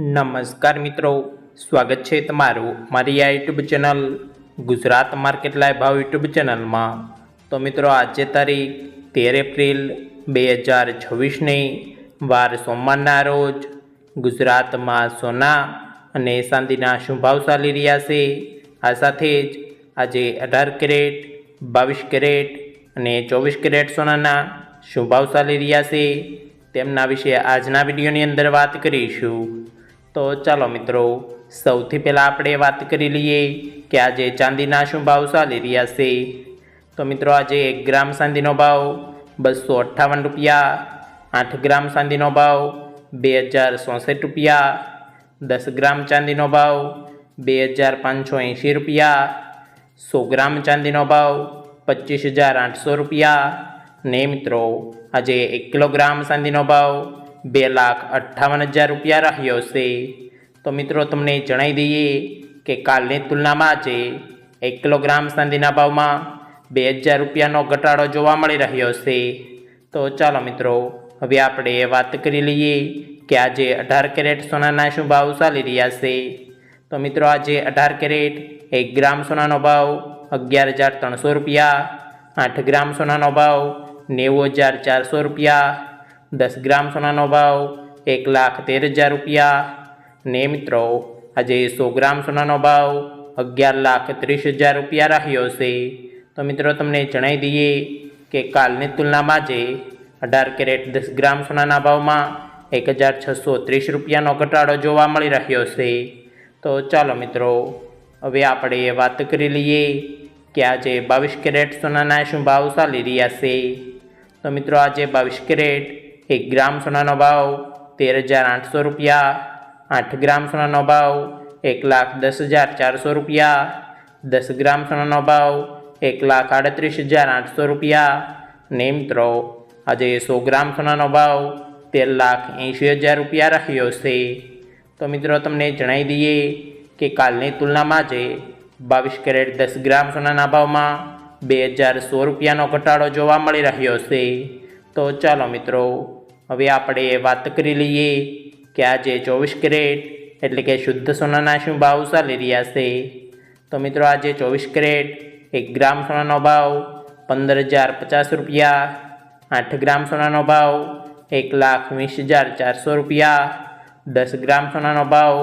નમસ્કાર મિત્રો, સ્વાગત છે તમારું મારી આ YouTube channel Gujarat market live ભાવ યુટ્યુબ ચેનલમાં। તો મિત્રો આજે તારીખ 13 એપ્રિલ 2026ની વાર સોમવારના રોજ ગુજરાતમાં સોના અને ચાંદીના શું ભાવ ચાલી રહ્યા છે। આ સાથે જ આજે 18 કેરેટ, 22 કેરેટ અને 24 કેરેટ સોનાના શું ભાવ ચાલી રહ્યા છે તેમના વિશે આજના વિડીયોની અંદર વાત કરીશું। તો ચાલો મિત્રો, સૌથી પહેલાં આપણે વાત કરી લઈએ કે આજે ચાંદીના શું ભાવ ચાલી રહ્યા છે। તો મિત્રો આજે 1 ગ્રામ ચાંદીનો ભાવ 258 રૂપિયા, 8 ગ્રામ ચાંદીનો ભાવ 2064 રૂપિયા, 10 ગ્રામ ચાંદીનો ભાવ 2580 રૂપિયા, 100 ગ્રામ ચાંદીનો ભાવ 25800 રૂપિયા ને મિત્રો આજે 1 કિલોગ્રામ ચાંદીનો ભાવ 2,58,000 રૂપિયા રહ્યો છે। તો મિત્રો તમને જણાવી દઈએ કે કાલની તુલનામાં આજે 1 કિલોગ્રામ ચાંદીના ભાવમાં 2000 રૂપિયાનો ઘટાડો જોવા મળી રહ્યો છે। તો ચાલો મિત્રો હવે આપણે વાત કરી લઈએ કે આજે 18 કેરેટ સોનાના શું ભાવ ચાલી રહ્યા છે। તો મિત્રો આજે 18 કેરેટ 1 ગ્રામ સોનાનો ભાવ 11,300 રૂપિયા, 8 ગ્રામ સોનાનો ભાવ 90,400 રૂપિયા, 10 ગ્રામ સોનાનો ભાવ 1,13,000 રૂપિયા ને મિત્રો આજે 100 ગ્રામ સોનાનો ભાવ 11,30,000 રૂપિયા રહ્યો છે। તો મિત્રો તમને જણાવી દઈએ કે કાલની તુલનામાં આજે 18 કેરેટ 10 ગ્રામ સોનાના ભાવમાં 1,630 રૂપિયાનો ઘટાડો જોવા મળી રહ્યો છે। તો ચાલો મિત્રો હવે આપણે વાત કરી લઈએ કે આજે 22 કેરેટ સોનાના શું ભાવ ચાલી રહ્યા છે। તો મિત્રો આજે 22 કેરેટ 1 ગ્રામ સોનાનો ભાવ 13,800 રૂપિયા, 8 ગ્રામ સોનાનો ભાવ 1,10,400 રૂપિયા, 10 ગ્રામ સોનાનો ભાવ 1,38,800 રૂપિયા ને મિત્રો આજે 100 ગ્રામ સોનાનો ભાવ 13,80,000 રૂપિયા રહ્યો છે। તો મિત્રો તમને જણાવી દઈએ કે કાલની તુલનામાં આજે 22 કેરેટ 10 ગ્રામ સોનાના ભાવમાં 2,016 રૂપિયાનો ઘટાડો જોવા મળી રહ્યો છે। તો ચાલો મિત્રો હવે આપણે વાત કરી લઈએ કે આજે 24 કેરેટ એટલે કે શુદ્ધ સોનાના શું ભાવ ચાલી રહ્યા છે। તો મિત્રો આજે 24 કેરેટ 1 ગ્રામ સોનાનો ભાવ 15,050 રૂપિયા, 8 ગ્રામ સોનાનો ભાવ 1,20,400 રૂપિયા, 10 ગ્રામ સોનાનો ભાવ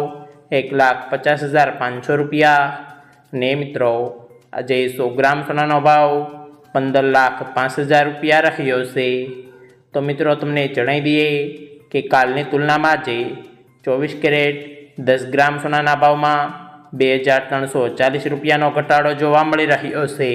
1,50,500 રૂપિયા ને મિત્રો આજે 100 ગ્રામ સોનાનો ભાવ 15,05,000 રૂપિયા રહ્યો છે। તો મિત્રો તમને જણાવી દઈએ કે કાલની તુલનામાં આજે 24 કેરેટ 10 ગ્રામ સોનાના ભાવમાં 2,340 રૂપિયાનો ઘટાડો જોવા મળી રહ્યો છે।